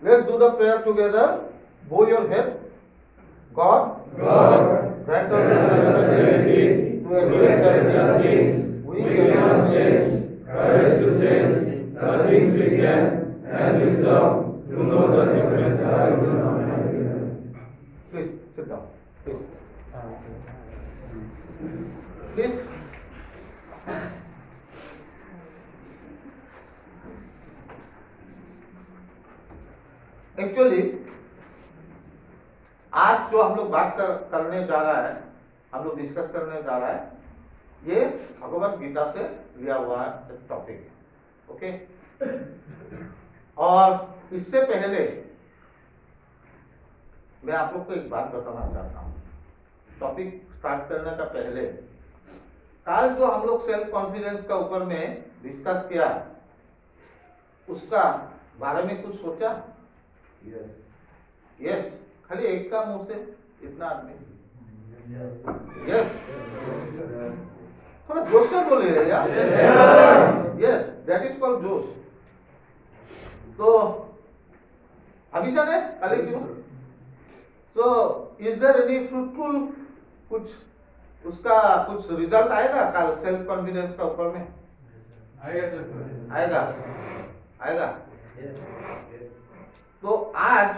Let's do the prayer together. Bow your head. God, grant us the serenity to accept the things we cannot change, courage to change the things we can, and wisdom to know the difference. Please sit down. Please. Please. Actually आज जो हम लोग करने जा रहा है, हम लोग डिस्कस करने जा रहा है, ये भगवत गीता से लिया हुआ टॉपिक है। ओके, और इससे पहले मैं आप लोग को एक बात बताना चाहता हूँ। टॉपिक स्टार्ट करने का पहले कल जो हम लोग सेल्फ कॉन्फिडेंस का ऊपर में डिस्कस किया, उसका बारे में कुछ सोचा? यस, खाली एक का मुंह से इतना आदमी यस, थोड़ा जोश से बोले यार। यस, दैट इज कॉल्ड जोश। तो अभिषा ने कल क्यों? तो इज देयर एनी फ्रूटफुल कुछ उसका कुछ रिजल्ट आएगा कल सेल्फ कॉन्फिडेंस का ऊपर में? आएगा आएगा। तो आज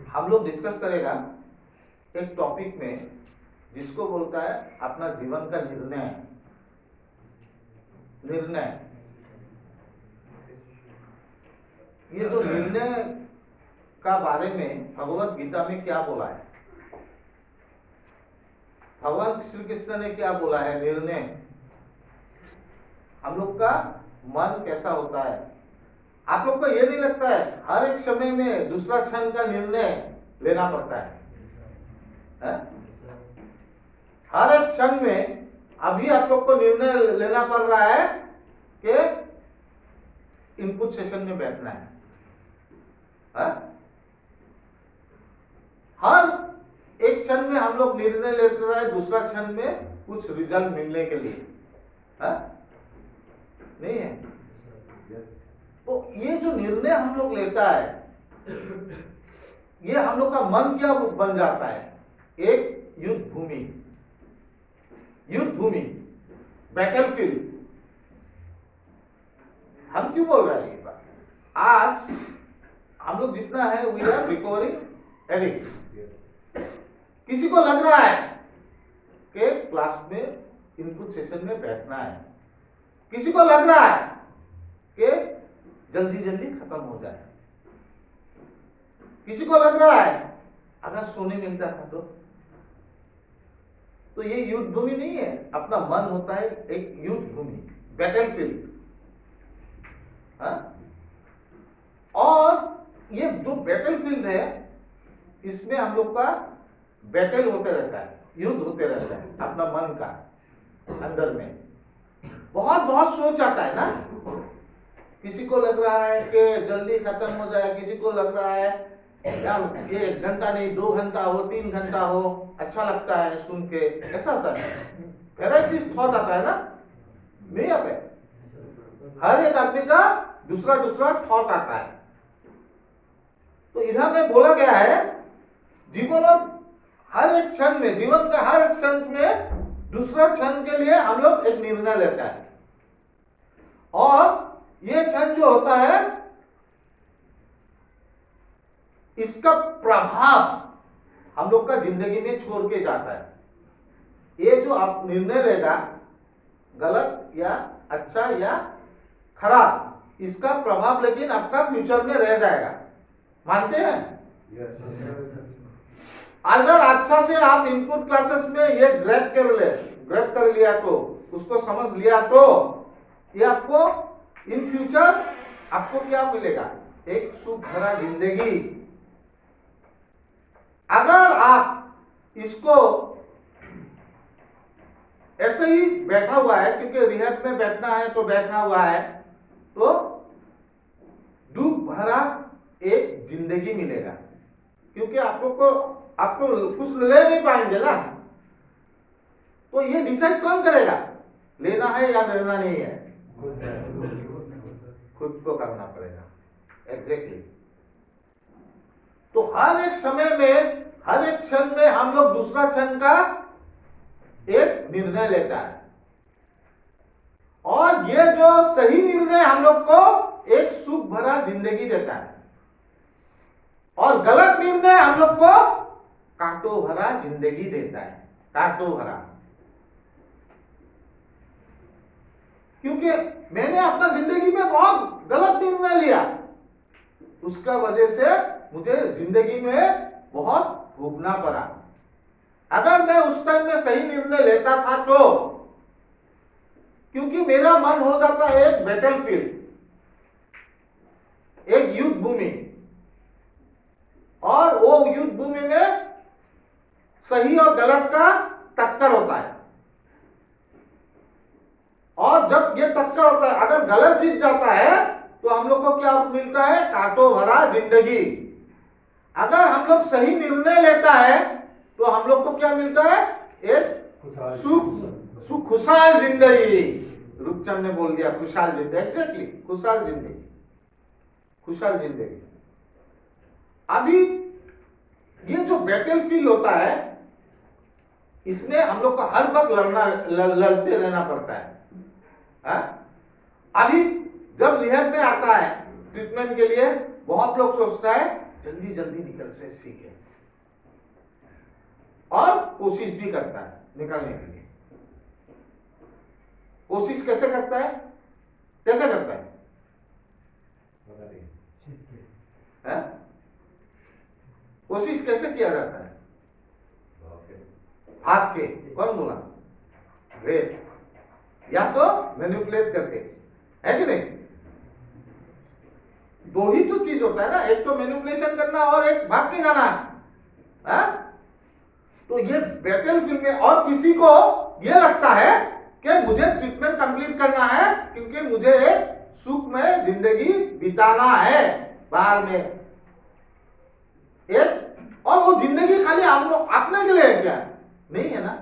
हम लोग डिस्कस करेगा एक टॉपिक में जिसको बोलता है अपना जीवन का निर्णय। ये जो निर्णय का बारे में भगवत गीता में क्या बोला है, भगवान श्री कृष्ण ने क्या बोला है? निर्णय, हम लोग का मन कैसा होता है। आप लोग को ये नहीं लगता है हर एक समय में दूसरा क्षण का निर्णय लेना पड़ता है? हर एक क्षण में अभी आप लोग को निर्णय लेना पड़ रहा है कि इनपुट सेशन में बैठना है। हर एक क्षण में हम लोग निर्णय लेते रहे, दूसरा क्षण में कुछ रिजल्ट मिलने के लिए नहीं है। तो ये जो निर्णय हम लोग लेता है, ये हम लोग का मन क्या बन जाता है? एक युद्ध भूमि, बैटलफील्ड। हम क्यों बोल रहे हैं ये बात? आज हम लोग जितना है वी आर रिकवरिंग एडिक्ट। किसी को लग रहा है कि क्लास में इनपुट सेशन में बैठना है, किसी को लग रहा है कि जल्दी जल्दी खत्म हो जाए, किसी को लग रहा है अगर सोने मिलता था तो ये युद्ध भूमि नहीं है, अपना मन होता है एक युद्ध भूमि, बैटलफील्ड। और ये जो बैटलफील्ड है इसमें हम लोग का बैटल होते रहता है, युद्ध होते रहता है अपना मन का अंदर में। बहुत बहुत सोच आता है ना, किसी को लग रहा है कि जल्दी खत्म हो जाए, किसी को लग रहा है यार ये 1 घंटा नहीं 2 घंटा हो 3 घंटा हो, अच्छा लगता है सुन के, ऐसा होता है। वेराइटीज थॉट आता है ना, नहीं आता है? हर एक आदमी का दूसरा थॉट आता है। तो इधर में बोला गया है जीवन और हर एक क्षण में, जीवन का हर एक क्षण में दूसरा क्षण के लिए हम लोग एक निर्णय लेता है। और ये क्षण जो होता है इसका प्रभाव हम लोग का जिंदगी में छोड़ के जाता है। ये जो आप निर्णय लेगा गलत या अच्छा या खराब, इसका प्रभाव लेकिन आपका फ्यूचर में रह जाएगा। मानते हैं? अगर अच्छा से आप इनपुट क्लासेस में ये ग्रैब कर लिया तो, उसको समझ लिया तो ये आपको इन फ्यूचर आपको क्या मिलेगा? एक सुख भरा जिंदगी। अगर आप इसको ऐसे ही बैठा हुआ है क्योंकि रिहैब में बैठना है तो बैठा हुआ है, तो दुख भरा एक जिंदगी मिलेगा, क्योंकि आपको कुछ ले नहीं पाएंगे ना। तो ये डिसाइड कौन करेगा लेना है या लेना नहीं है? खुद को करना पड़ेगा। एग्जैक्टली तो हर एक समय में, हर एक क्षण में हम लोग दूसरा क्षण का एक निर्णय लेता है, और ये जो सही निर्णय हम लोग को एक सुख भरा जिंदगी देता है, और गलत निर्णय हम लोग को कांटों भरा जिंदगी देता है, कांटों भरा। क्योंकि मैंने अपना जिंदगी में बहुत गलत निर्णय लिया, उसका वजह से मुझे जिंदगी में बहुत भोगना पड़ा। अगर मैं उस टाइम में सही निर्णय लेता था तो, क्योंकि मेरा मन हो जाता है एक बैटलफील्ड, एक युद्ध भूमि, और वो युद्ध भूमि में सही और गलत का टक्कर होता है, और जब ये टक्कर होता है, अगर गलत जीत जाता है तो हम लोग को क्या मिलता है? कांटों भरा जिंदगी। अगर हम लोग सही निर्णय लेता है तो हम लोग को क्या मिलता है? एक सुख खुशहाल जिंदगी। रूपचंद ने बोल दिया खुशहाल जिंदगी, एग्जैक्टली, खुशहाल जिंदगी, खुशहाल जिंदगी। अभी ये जो बैटलफील्ड होता है, इसमें हम लोग को हर वक्त लड़ते रहना पड़ता है। अभी जब रिहैब में आता है ट्रीटमेंट के लिए, बहुत लोग सोचता है जल्दी जल्दी निकल से सीखे, और कोशिश भी करता है निकलने के लिए। कोशिश कैसे करता है? कैसे करता है? कोशिश कैसे किया जाता है? भाग के। कौन बोला? रेप, या तो मैनिपुलेट करके, है कि नहीं? दो ही तो चीज होता है ना, एक तो मैनिपुलेशन करना और एक भाग के जाना है? तो ये बैटलफील्ड में, और किसी को ये लगता है कि मुझे ट्रीटमेंट कंप्लीट करना है क्योंकि मुझे एक सुखमय जिंदगी बिताना है बाहर में एक, और वो जिंदगी खाली हम लोग अपने के लिए है क्या? नहीं है ना।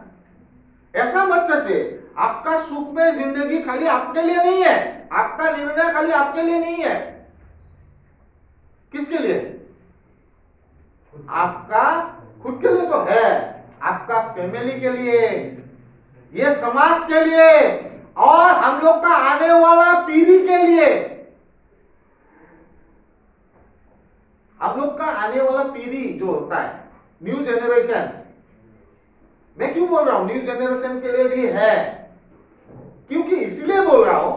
ऐसा मत सोचिए, आपका सुखमय जिंदगी खाली आपके लिए नहीं है, आपका निर्णय खाली आपके लिए नहीं है। किसके लिए? आपका खुद के लिए तो है, आपका फैमिली के लिए, ये समाज के लिए, और हम लोग का आने वाला पीढ़ी के लिए। हम लोग का आने वाला पीढ़ी जो होता है, न्यू जेनरेशन, मैं क्यों बोल रहा हूं न्यू जेनरेशन के लिए भी है? क्योंकि इसलिए बोल रहा हूं,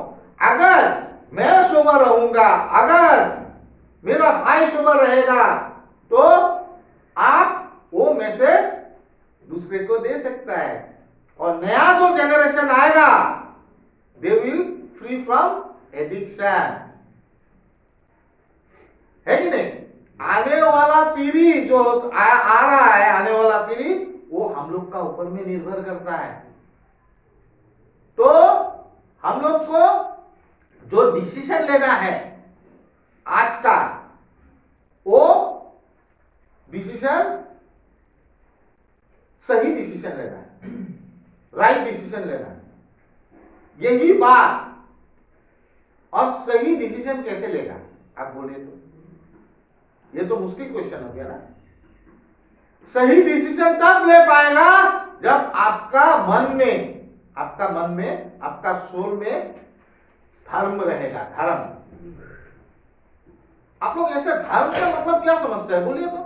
अगर मैं सोबर रहूंगा, अगर मेरा भाई सोबर रहेगा, तो आप वो मैसेज दूसरे को दे सकता है, और नया जो जेनरेशन आएगा, they will free from addiction, है कि नहीं? आने वाला पीढ़ी जो आ रहा है, आने वाला पीढ़ी, वो हम लोग का ऊपर में निर्भर करता है। तो हम लोग को जो डिसीजन लेना है आज का, वो डिसीजन सही डिसीजन लेना है, राइट डिसीजन लेना है। यही बात, और सही डिसीजन कैसे लेगा आप बोलिए तो? ये तो मुश्किल क्वेश्चन हो गया ना। सही डिसीजन तब ले पाएगा जब आपका मन में, आपका सोल में धर्म रहेगा। धर्म, आप लोग ऐसे धर्म का मतलब क्या समझते हैं बोलिए तो?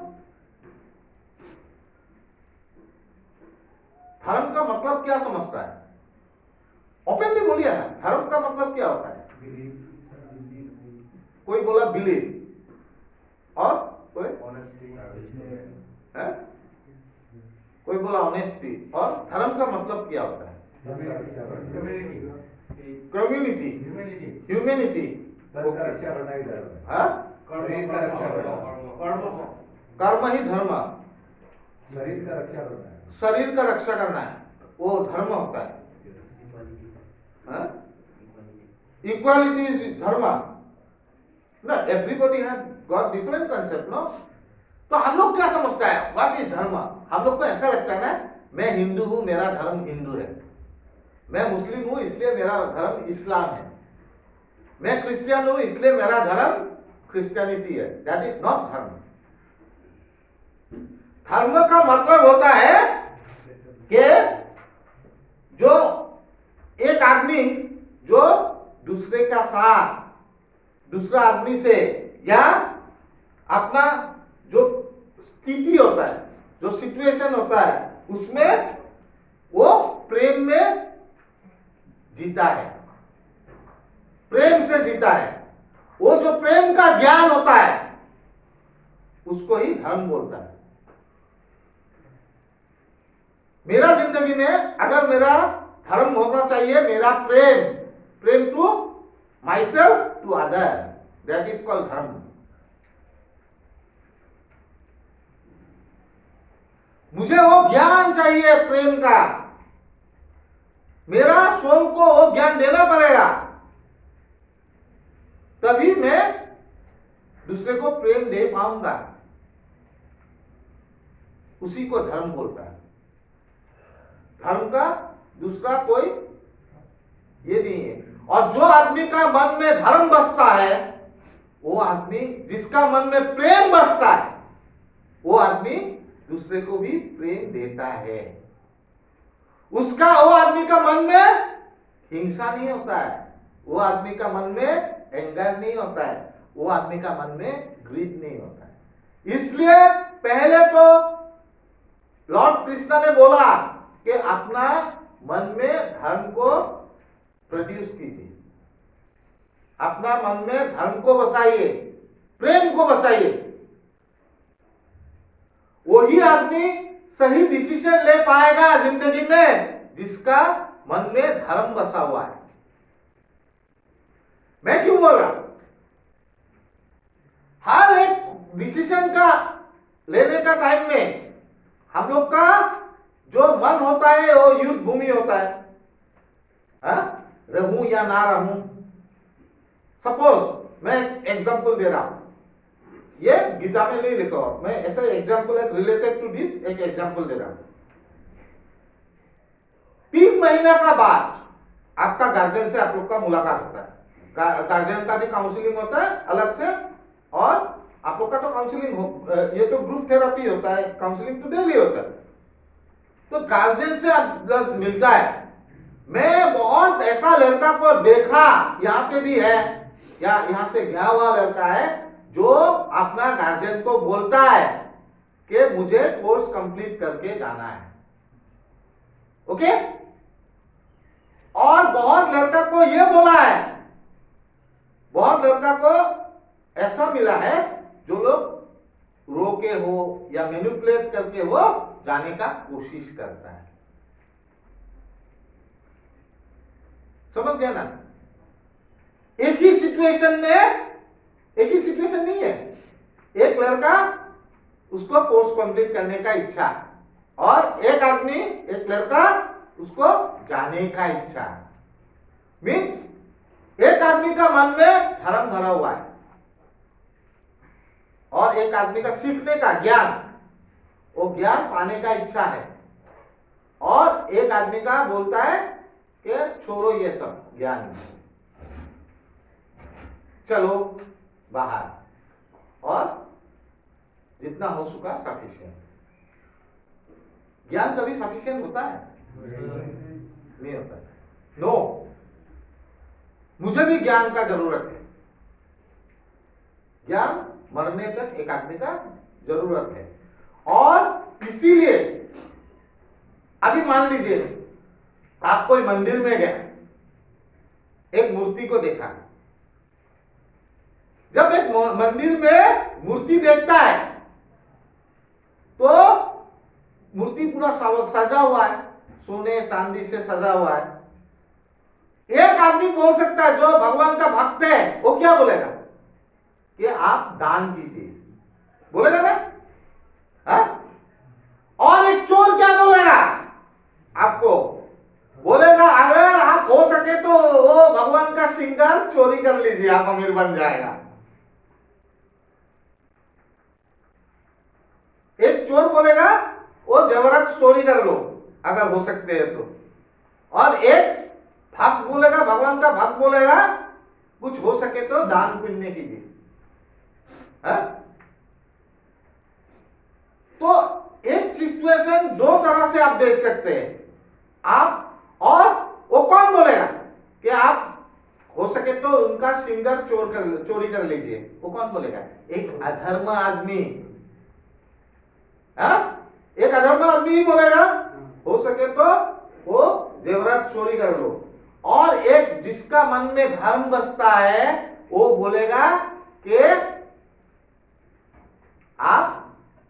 धर्म का मतलब क्या समझता है? ओपनली बोलिए ना, धर्म का मतलब क्या होता है? कोई बोला बिलीव, और कोई ऑनेस्टी है, कोई बोला ऑनेस्टी, और धर्म का मतलब क्या होता है? कम्युनिटी, ह्यूमैनिटी, कर्म ही धर्म, शरीर का रक्षा करना है, वो धर्म होता है। इक्वालिटी इज धर्म ना। Everybody has got different concept no. तो हम लोग क्या समझता है व्हाट इज धर्म? हम लोग को ऐसा लगता है ना, मैं हिंदू हूं, मेरा धर्म हिंदू है, मैं मुस्लिम हूं इसलिए मेरा धर्म इस्लाम है, मैं क्रिश्चियन हूं इसलिए मेरा धर्म क्रिश्चियनिटी है। दैट इज नॉट धर्म। धर्म का मतलब होता है कि जो एक आदमी जो दूसरे का साथ, दूसरा आदमी से, या अपना जो स्थिति होता है, जो सिचुएशन होता है, उसमें वो प्रेम में जीता है, प्रेम से जीता है। वो जो प्रेम का ज्ञान होता है उसको ही धर्म बोलता है। मेरा जिंदगी में अगर मेरा धर्म होना चाहिए, मेरा प्रेम, प्रेम to myself, to others, that is called धर्म। मुझे वो ज्ञान चाहिए प्रेम का, मेरा सोल को वो ज्ञान देना पड़ेगा, तभी मैं दूसरे को प्रेम दे पाऊंगा। उसी को धर्म बोलता है। धर्म का दूसरा कोई ये नहीं है। और जो आदमी का मन में धर्म बसता है, वो आदमी, जिसका मन में प्रेम बसता है, वो आदमी दूसरे को भी प्रेम देता है। उसका, वो आदमी का मन में हिंसा नहीं होता है, वो आदमी का मन में एंगर नहीं होता है, वो आदमी का मन में ग्रीड नहीं होता है। इसलिए पहले तो लॉर्ड कृष्ण ने बोला कि अपना मन में धर्म को प्रोड्यूस कीजिए, अपना मन में धर्म को बसाइए, प्रेम को बसाइए। वही आदमी सही डिसीजन ले पाएगा जिंदगी में, जिसका मन में धर्म बसा हुआ है। मैं क्यों बोल रहा हूं? हर एक डिसीजन का लेने का टाइम में हम लोग का जो मन होता है वो युद्ध भूमि होता है। रहूं या ना रहूं। सपोज मैं एग्जांपल दे रहा हूं, ये गीता में नहीं लिखा हुआ, मैं ऐसा एग्जांपल है रिलेटेड टू दिस, एक एग्जांपल दे रहा हूं। 3 महीना का बाद आपका गार्जियन से आप लोग का मुलाकात होता है। गार्जियन का भी काउंसलिंग होता है अलग से, और आप लोग का तो काउंसलिंग हो, ये तो ग्रुप थेरेपी होता है, काउंसलिंग तो डेली होता है। तो गार्जियन से आप मिलता है। मैं बहुत ऐसा लड़का को देखा, यहाँ पे भी है, या यहाँ से गया हुआ लड़का है, जो अपना गार्जियन को बोलता है कि मुझे कोर्स कंप्लीट करके जाना है। ओके? और बहुत लड़का को यह बोला है, बहुत लड़का को ऐसा मिला है जो लोग रोके हो या मैनिपुलेट करके वो जाने का कोशिश करता है। समझ गया ना? एक ही सिचुएशन में, एक ही सिचुएशन नहीं है, एक लड़का उसको कोर्स कंप्लीट करने का इच्छा, और एक आदमी, एक लड़का उसको जाने का इच्छा। मीन्स एक आदमी का मन में धर्म भरा हुआ है, और एक आदमी का सीखने का ज्ञान, वो ज्ञान पाने का इच्छा है, और एक आदमी का बोलता है कि छोड़ो ये सब ज्ञान, चलो बाहर, और जितना हो सका सफिशिएंट। ज्ञान कभी सफिशिएंट होता है? नहीं होता। नो, मुझे भी ज्ञान का जरूरत है। ज्ञान मरने तक एक आदमी का जरूरत है। और इसीलिए अभी मान लीजिए आप कोई मंदिर में गए, एक मूर्ति को देखा। जब एक मंदिर में मूर्ति देखता है तो मूर्ति पूरा सजा हुआ है, सोने चांदी से सजा हुआ है। एक आदमी बोल सकता है जो भगवान का भक्त है, वो क्या बोलेगा कि आप दान कीजिए, बोलेगा ना? हा? और एक चोर क्या बोलेगा आपको? बोलेगा अगर आप हो सके तो वो भगवान का श्रृंगार चोरी कर लीजिए, आप अमीर बन जाएगा। एक चोर बोलेगा वो जबरदस्त चोरी कर लो अगर हो सकते हैं तो, और एक भक्त बोलेगा, भगवान का भक्त बोलेगा कुछ हो सके तो दान पुण्य कीजिए। तो एक सिचुएशन दो तरह से आप देख सकते हैं। आप, और वो कौन बोलेगा कि आप हो सके तो उनका सिंगर चोरी कर लीजिए, वो कौन बोलेगा? एक अधर्म आदमी, एक अधर्म आदमी ही बोलेगा हो सके तो वो जेवरात चोरी कर लो। और एक जिसका मन में धर्म बसता है वो बोलेगा कि आप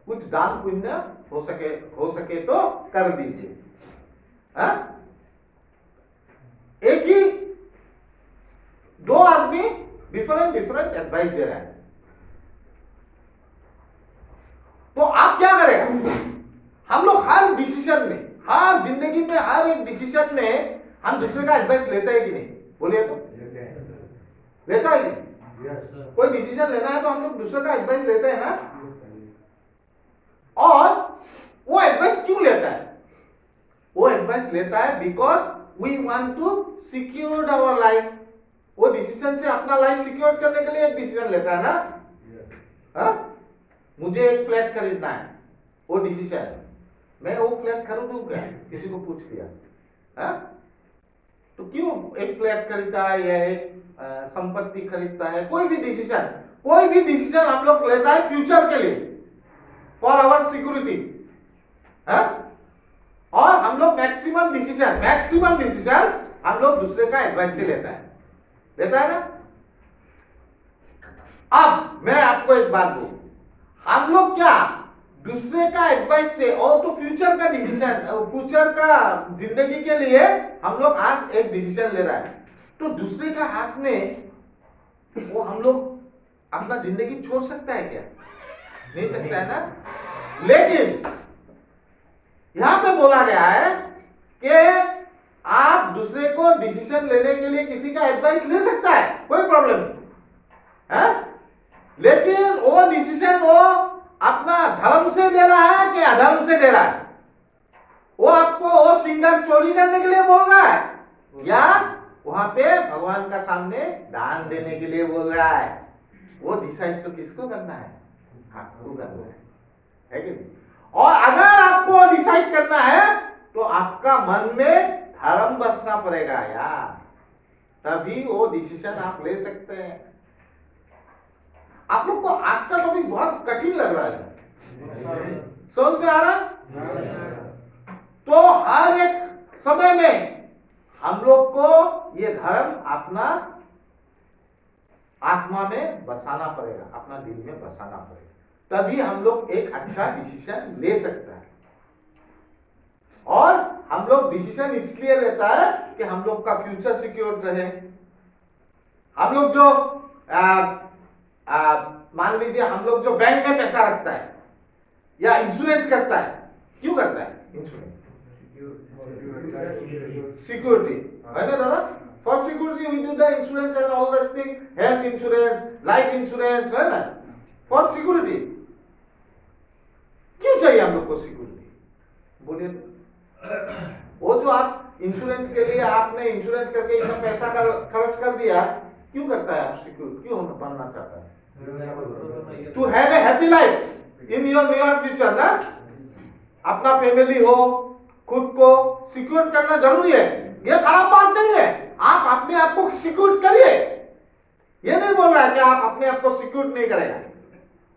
कुछ दान पुण्य हो सके तो कर दीजिए। एक ही दो आदमी डिफरेंट एडवाइस दे रहा है, तो आप क्या करेगा? हम लोग हर डिसीजन में, हर जिंदगी में, हर एक डिसीजन में हम दूसरे का एडवाइस लेते हैं कि नहीं? बोलिए तो लेता है कि कोई डिसीजन लेना है तो हम लोग दूसरे का एडवाइस लेते हैं ना। और वो एडवाइस क्यों लेता है? वो एडवाइस लेता है because we want to secure our life. वो डिसीजन से अपना लाइफ सिक्योर करने के लिए एक डिसीजन लेता है ना। मुझे एक फ्लैट खरीदना है, वो डिसीजन, मैं वो फ्लैट खरीदूं क्या? किसी को पूछ लिया, तो क्यों एक फ्लैट खरीदता है या एक संपत्ति खरीदता है? कोई भी डिसीजन हम लोग लेता है फ्यूचर के लिए, फॉर आवर सिक्योरिटी। और हम लोग मैक्सिमम डिसीजन हम लोग दूसरे का एडवाइस से लेता है ना। अब मैं आपको एक बात बोलूं, हम लोग क्या दूसरे का एडवाइस से, और तो फ्यूचर का डिसीजन, फ्यूचर का जिंदगी के लिए हम लोग आज एक डिसीजन ले रहा है, तो दूसरे का हाथ में वो हम लोग अपना जिंदगी छोड़ सकता है क्या? नहीं सकता है ना। लेकिन यहां पे बोला गया है कि आप दूसरे को डिसीजन लेने के लिए किसी का एडवाइस ले सकता है, कोई प्रॉब्लम नहीं है। लेकिन वो डिसीजन वो अपना धर्म से दे रहा है कि अधर्म से दे रहा है? वो आपको वो सिंगर चोरी करने के लिए बोल रहा है या वहां पे भगवान का सामने दान देने के लिए बोल रहा है? वो डिसाइड तो किसको करना है? आपको करना है कि नहीं? और अगर आपको डिसाइड करना है तो आपका मन में धर्म बसना पड़ेगा यार, तभी वो डिसीजन आप ले सकते हैं। आप लोग को आज का टॉपिक बहुत कठिन लग रहा है, समझ में आ रहा है? तो हर एक समय में हम लोग को ये धर्म अपना आत्मा में बसाना पड़ेगा, अपना दिल में बसाना पड़ेगा, तभी हम लोग एक अच्छा डिसीजन ले सकते हैं। और हम लोग डिसीजन इसलिए लेता है कि हम लोग का फ्यूचर सिक्योर रहे। हम लोग जो मान लीजिए हम लोग जो बैंक में पैसा रखता है या इंश्योरेंस करता है, क्यों करता है इंश्योरेंस? सिक्योरिटी है ना दादा। For security we do the insurance and all this thing, health insurance, life insurance, है ना, फॉर सिक्योरिटी। क्यों चाहिए हम लोग को सिक्योरिटी? बोलिए। वो जो आप इंश्योरेंस के लिए आपने इंश्योरेंस करके इतना पैसा खर्च कर दिया, क्यों करता है? आप सिक्योर क्यों बनना चाहता है? To have a happy life in your near future ना। अपना फैमिली हो, खुद को सिक्योर करना जरूरी है, ये खराब बात नहीं है। आप अपने आप को सिक्योर करिए, ये नहीं बोल रहा है कि आप अपने आप को सिक्योर नहीं करेगा।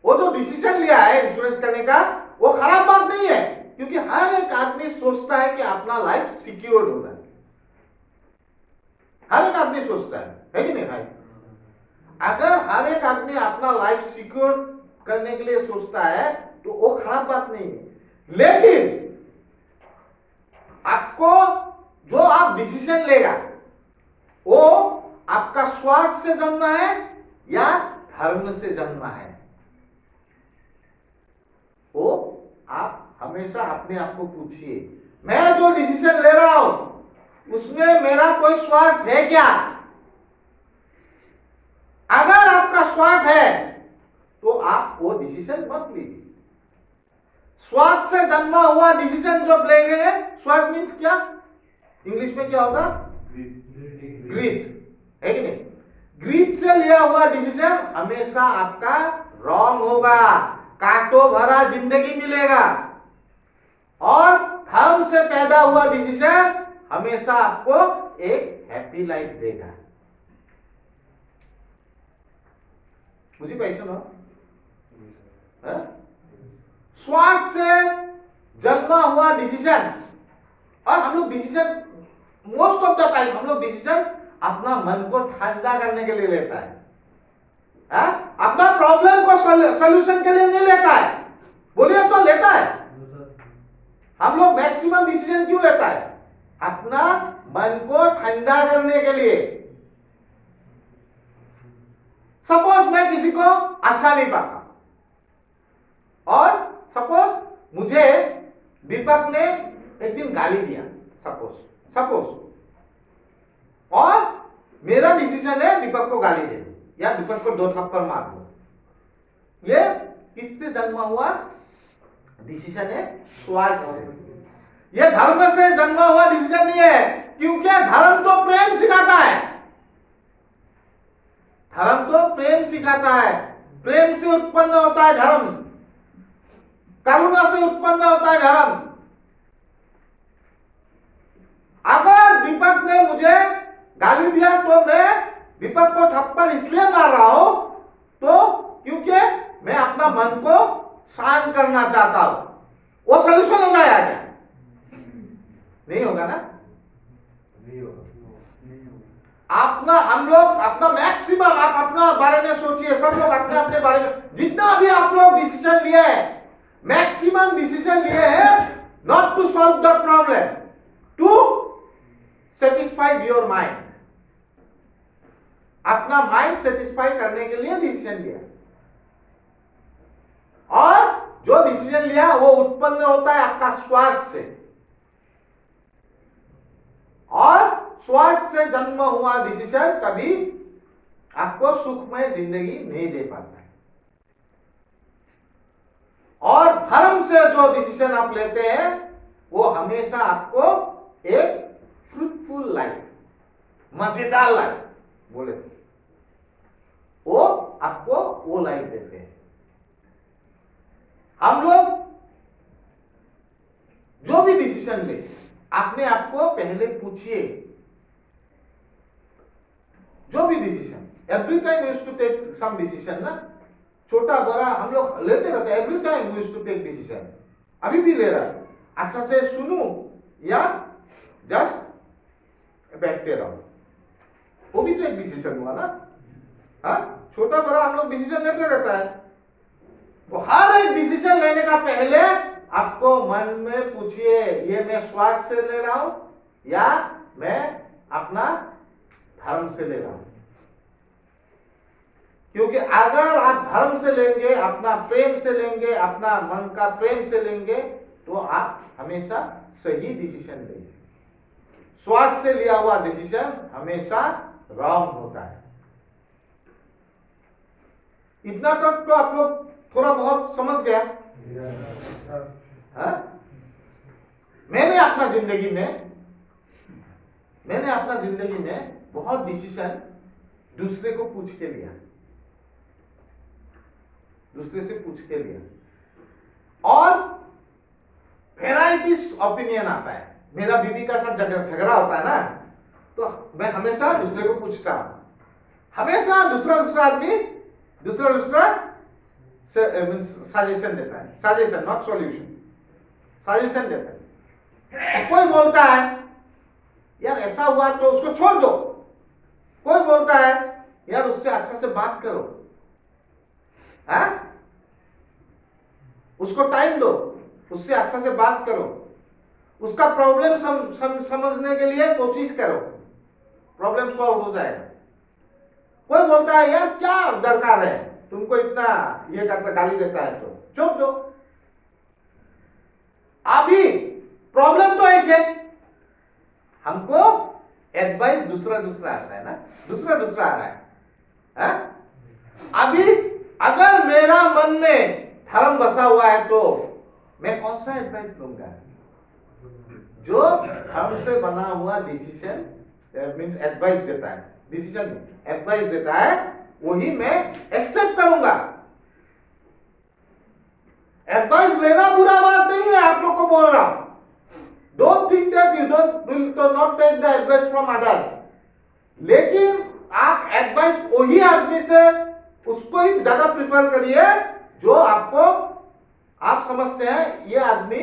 वो जो डिसीजन लिया है इंश्योरेंस करने का, वो खराब बात नहीं है, क्योंकि हर एक आदमी सोचता है कि अपना लाइफ सिक्योर होना है। हर एक आदमी सोचता है कि नहीं भाई? अगर हर एक आदमी अपना लाइफ सिक्योर करने के लिए सोचता है तो वो खराब बात नहीं है। लेकिन आपको जो आप डिसीजन लेगा वो आपका स्वार्थ से जन्मा है या धर्म से जन्मा है, वो आप हमेशा अपने आप को पूछिए, मैं जो डिसीजन ले रहा हूं उसमें मेरा कोई स्वार्थ है क्या? अगर आपका स्वार्थ है तो आप वो डिसीजन मत लीजिए। स्वार्थ से जन्मा हुआ डिसीजन जो लेंगे, स्वार्थ मीन्स क्या इंग्लिश में क्या होगा? ग्रीड, है कि नहीं? ग्रीड से लिया हुआ डिसीजन हमेशा आपका रॉन्ग होगा, कांटों भरा जिंदगी मिलेगा। और धर्म से पैदा हुआ डिसीजन हमेशा आपको एक हैप्पी लाइफ देगा। मुझे कैसे ना स्वार्थ से जन्मा हुआ डिसीजन, और हम लोग decision most of the time हम लोग डिसीजन अपना मन को ठंडा करने के लिए लेता है, अपना प्रॉब्लम को सॉल्यूशन के लिए नहीं लेता है। बोलिए तो लेता है। हम लोग मैक्सिमम डिसीजन क्यों लेता है? अपना मन को ठंडा करने के लिए। सपोज मैं किसी को अच्छा नहीं पाता और सपोज मुझे दीपक ने एक दिन गाली दिया, सपोज और मेरा डिसीजन है दीपक को गाली दे दो या दीपक को 2 थप्पड़ मार दो। ये किससे जन्मा हुआ डिसीजन है? स्वार्थ से। ये धर्म से जन्मा हुआ डिसीजन नहीं है, क्योंकि धर्म तो प्रेम सिखाता है। धर्म तो प्रेम सिखाता है। प्रेम से उत्पन्न होता है धर्म, करुणा से उत्पन्न होता है धर्म। अगर दीपक ने मुझे गाली दिया तो मैं दीपक को थप्पड़ इसलिए मार रहा हूं तो क्योंकि मैं अपना मन को शांत करना चाहता हूं। वो सॉल्यूशन हो जाएगा क्या? नहीं होगा ना। नहीं होगा। हम लोग अपना मैक्सिमम, आप अपना बारे में सोचिए, सब लोग अपने अपने बारे में जितना भी आप लोग डिसीजन लिए हैं, मैक्सिमम डिसीजन लिए हैं not to solve the problem, to satisfy your mind. अपना माइंड सेटिस्फाई करने के लिए डिसीजन लिया, और जो डिसीजन लिया वो उत्पन्न होता है आपका स्वार्थ से, और स्वार्थ से जन्म हुआ डिसीजन कभी आपको सुखमय जिंदगी नहीं दे पाता है। और धर्म से जो डिसीजन आप लेते हैं वो हमेशा आपको एक फ्रूटफुल लाइफ, मजेदार लाइफ बोले वो आपको वो लाइफ देते हैं। हम लोग जो भी डिसीजन ले, अपने आप को पहले पूछिए, जो भी decision, every time we used to take some decision ना, छोटा बड़ा हम लोग लेते रहते हैं। Every time we used to take decision, अभी भी ले रहा है। अच्छा से सुनूं या जस्ट बैठते रहो, वो भी तो एक डिसीजन हुआ ना। हाँ, छोटा बड़ा हम लोग डिसीजन लेते रहता है। वो हर एक डिसीजन लेने का पहले आपको मन में पूछिए, ये मैं स्वार्थ से ले रहा हूं या मैं अपना धर्म से ले रहा हूं। क्योंकि अगर आप धर्म से लेंगे, अपना प्रेम से लेंगे, अपना मन का प्रेम से लेंगे, तो आप हमेशा सही डिसीजन लेंगे। स्वार्थ से लिया हुआ डिसीजन हमेशा रॉन्ग होता है। इतना तक तो आप लोग थोड़ा बहुत समझ गया। मैंने अपना जिंदगी में बहुत डिसीजन दूसरे को पूछ के लिया, दूसरे से पूछ के लिया, और वेराइटीज ओपिनियन आता है। मेरा बीवी का साथ झगड़ा होता है ना, तो मैं हमेशा दूसरे को पूछता हूं। हमेशा दूसरा आदमी दूसरा सजेशन देता है, सजेशन नॉट सॉल्यूशन, सजेशन देता है। कोई बोलता है यार ऐसा हुआ तो उसको छोड़ दो, कोई बोलता है यार उससे अच्छा से बात करो, उसको टाइम दो, उससे अच्छा से बात करो, उसका प्रॉब्लम समझने के लिए कोशिश करो, प्रॉब्लम सॉल्व हो जाएगा। कोई बोलता है यार क्या दरकार है, तुमको इतना ये करता गाली देता है तो चुप दो। अभी प्रॉब्लम तो एक है, हमको एडवाइस दूसरा आता है ना, दूसरा आ रहा है। अभी अगर मेरा मन में धर्म बसा हुआ है तो मैं कौन सा एडवाइस लूंगा? जो धर्म से बना हुआ डिसीजन मींस एडवाइस देता है, डिसीजन एडवाइस देता है, वही मैं एक्सेप्ट करूंगा। एडवाइस लेना बुरा बात नहीं है, आप लोग को बोल रहा हूं। Don't think that you don't not take the advice from others, लेकिन आप एडवाइस वही आदमी से उसको ही ज्यादा प्रिफर करिए जो आपको आप समझते हैं ये आदमी,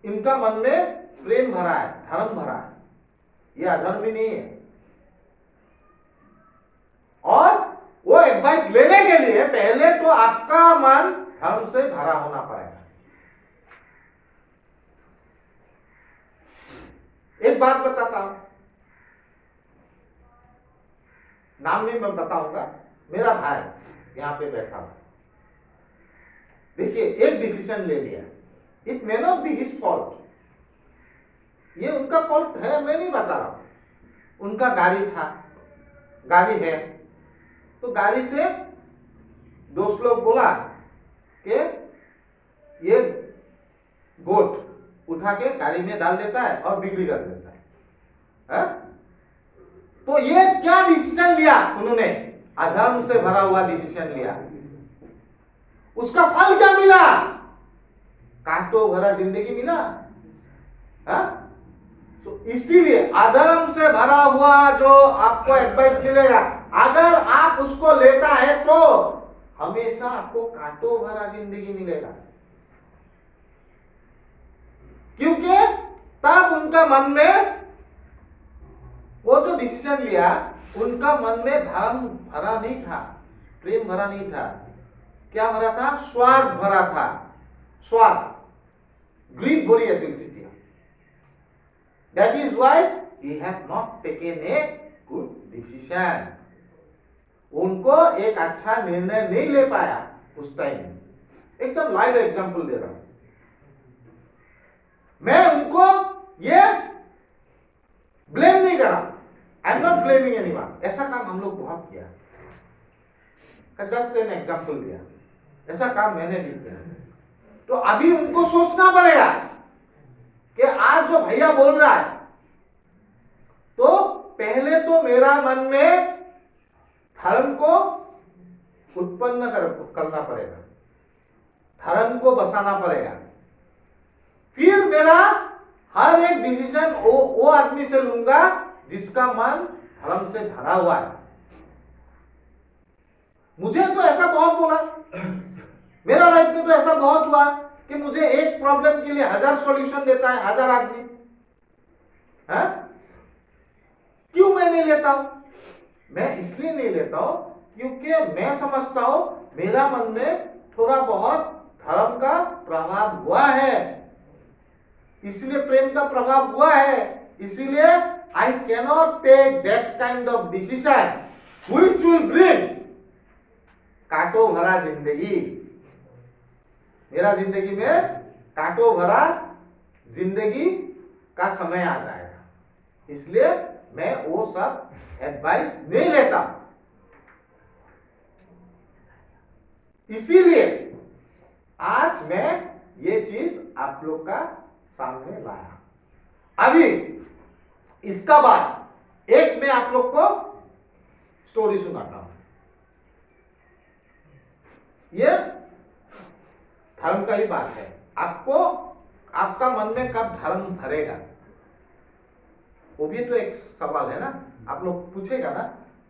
इनका मन में प्रेम भरा है, धर्म भरा है, ये अधर्मी नहीं है। और वो एडवाइस लेने के लिए पहले तो आपका मन धर्म से भरा होना पड़ेगा। एक बात बताता हूं, नाम नहीं मैं बताऊंगा, मेरा भाई यहां पे बैठा हुआ, देखिए एक डिसीजन ले लिया, it may not be his fault, ये उनका फॉल्ट है, मैं नहीं बता रहा हूं। उनका गाड़ी था, गाड़ी है, तो गाड़ी से दोस्त लोग बोला कि ये गोट उठा के गाड़ी में डाल देता है और बिक्री कर देता है? तो ये क्या डिसीजन लिया उन्होंने? अधर्म से भरा हुआ डिसीजन लिया। उसका फल क्या मिला? कांटों भरा जिंदगी मिला। तो इसीलिए अधर्म से भरा हुआ जो आपको एडवाइस मिलेगा, अगर आप उसको लेता है तो हमेशा आपको कांटों भरा जिंदगी मिलेगा, क्योंकि तब उनका मन में वो जो डिसीजन लिया, उनका मन में धर्म भरा नहीं था, प्रेम भरा नहीं था। क्या भरा था? स्वार्थ भरा था। स्वार्थ, ग्रीड भरी আছিল তেতিয়া। That is why he have not taken a good decision. उनको एक अच्छा निर्णय नहीं ले पाया उस टाइम। एकदम लाइव एग्जांपल दे रहा हूं मैं, उनको ये ब्लेम नहीं कर रहा, I am not blaming anyone. ऐसा काम हम लोग बहुत किया, जस्ट एन एग्जांपल दिया, ऐसा काम मैंने भी किया। तो अभी उनको सोचना पड़ेगा कि आज जो भैया बोल रहा है, तो पहले तो मेरा मन में धर्म को उत्पन्न करना पड़ेगा, धर्म को बसाना पड़ेगा, फिर मेरा हर एक डिसीजन वो आदमी से लूंगा जिसका मन धर्म से भरा हुआ है। मुझे तो ऐसा बहुत बोला, मेरा लाइफ में तो ऐसा बहुत हुआ कि मुझे एक प्रॉब्लम के लिए 1000 सॉल्यूशन देता है 1000 आदमी। क्यों मैं नहीं लेता हूं? मैं इसलिए नहीं लेता हूं क्योंकि मैं समझता हूं मेरा मन में थोड़ा बहुत धर्म का प्रभाव हुआ है, इसलिए प्रेम का प्रभाव हुआ है, इसीलिए I cannot take that kind of decision which will bring कांटों भरा जिंदगी। मेरा जिंदगी में कांटों भरा जिंदगी का समय आ जाएगा, इसलिए मैं वो सब एडवाइस नहीं लेता। इसीलिए आज मैं ये चीज आप लोग का सामने लाया। अभी इसका बाद एक मैं आप लोग को स्टोरी सुनाता हूं। ये धर्म का ही बात है। आपको आपका मन में कब धर्म भरेगा, वो भी तो एक सवाल है ना। आप लोग पूछेगा ना,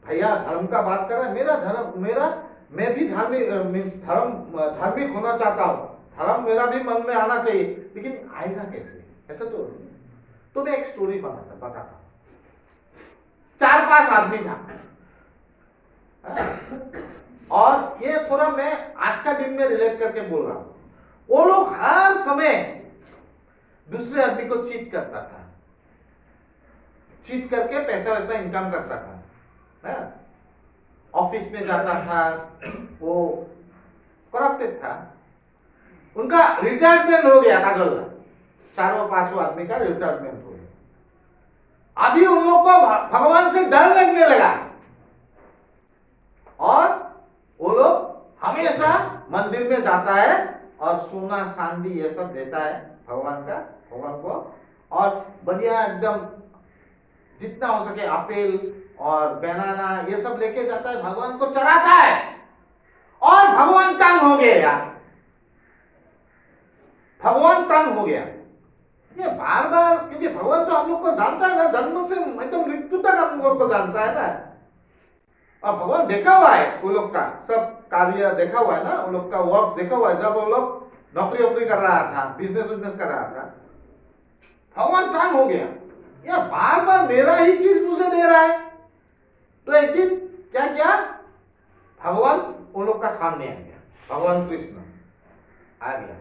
भैया धर्म का बात कर रहा है, मैं भी धार्मिक होना चाहता हूं, धर्म मेरा भी मन में आना चाहिए, लेकिन आएगा कैसे? ऐसा तो नहीं। तो मैं एक स्टोरी बताता हूं। 4-5 आदमी था, और ये थोड़ा मैं आज का दिन में रिलेट करके बोल रहा हूं। वो लोग हर समय दूसरे आदमी को चीट करता था, चीट करके पैसा वैसा इनकम करता था, ऑफिस में जाता था, वो करप्टेड था। उनका रिटायरमेंट हो गया, काजल का 4-5 आदमी का रिटायरमेंट हो गया। अभी उन लोग को भगवान से डर लगने लगा, और वो लोग हमेशा मंदिर में जाता है और सोना चांदी ये सब देता है भगवान को, और बढ़िया एकदम जितना हो सके एप्पल और बनाना ये सब लेके जाता है, भगवान को चढ़ाता है, और भगवान तंग हो गए यार। भगवान तंग हो गया। ये बार बार, क्योंकि भगवान तो हम लोग को जानता है ना, जन्म से एकदम मृत्यु तक हम लोग को जानता है ना। और भगवान देखा हुआ है वो लोग का सब कार्य, देखा हुआ है ना, वो लोग का वर्क देखा हुआ है। जब वो लोग नौकरी वोकरी कर रहा था, बिजनेस कर रहा था, भगवान तंग हो गया, यार बार बार मेरा ही चीज मुझे दे रहा है। तो एक दिन क्या किया, भगवान उन लोग का सामने आ गया, भगवान कृष्ण आ गया।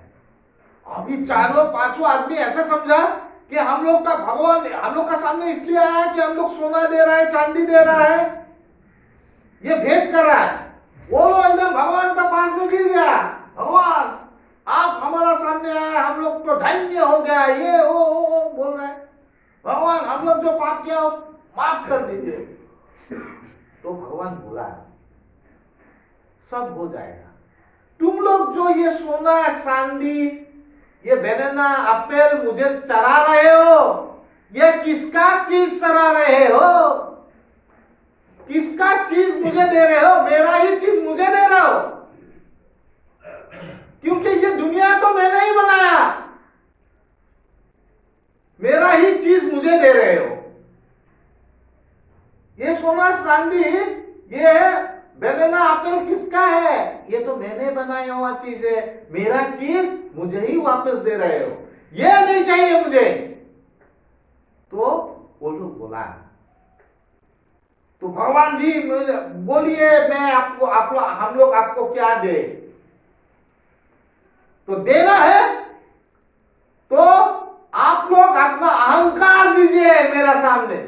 अभी चारों पांचों आदमी ऐसा समझा कि हम लोग का भगवान हम लोग का सामने इसलिए आया कि हम लोग सोना दे रहा है, चांदी दे रहा है, ये भेंट कर रहा है। वो लोग एकदम भगवान का पास में गिर गया, भगवान आप हमारा सामने आए, हम लोग तो धन्य हो गया, ये ओ बोल रहा है, भगवान हम लोग जो पाप किया वो माफ कर दीजिए। तो भगवान बोला सब हो जाएगा, तुम लोग जो ये सोना चांदी ये बनाना एप्पल मुझे चढ़ा रहे हो, ये किसका चीज चढ़ा रहे हो, किसका चीज मुझे दे रहे हो, मेरा ही चीज मुझे दे रहे हो, क्योंकि ये दुनिया तो मैंने ही बनाया, मेरा ही चीज मुझे दे रहे हो। ये सोना चांदी ये बनाना एप्पल किसका है, ये तो मैंने बनाया हुआ चीज है, मेरा चीज मुझे ही वापस दे रहे हो, ये नहीं चाहिए मुझे। तो वो लोग बोला, तो भगवान जी बोलिए मैं आपको हम लोग आपको क्या दे, तो देना है तो आप लोग अपना अहंकार दीजिए मेरा सामने।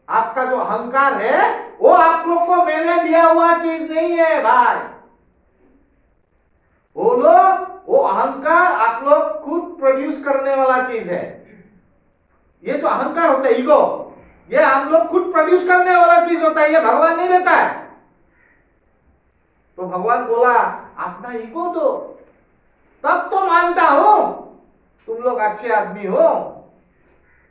आपका जो अहंकार है वो आप लोग को मैंने दिया हुआ चीज नहीं है भाई, वो अहंकार आप लोग खुद प्रोड्यूस करने वाला चीज है। ये जो अहंकार होता है ईगो, ये हम लोग खुद प्रोड्यूस करने वाला चीज होता है, ये भगवान नहीं देता है। तो भगवान बोला अपना ईगो दो, तब तो मानता हूं तुम लोग अच्छे आदमी हो,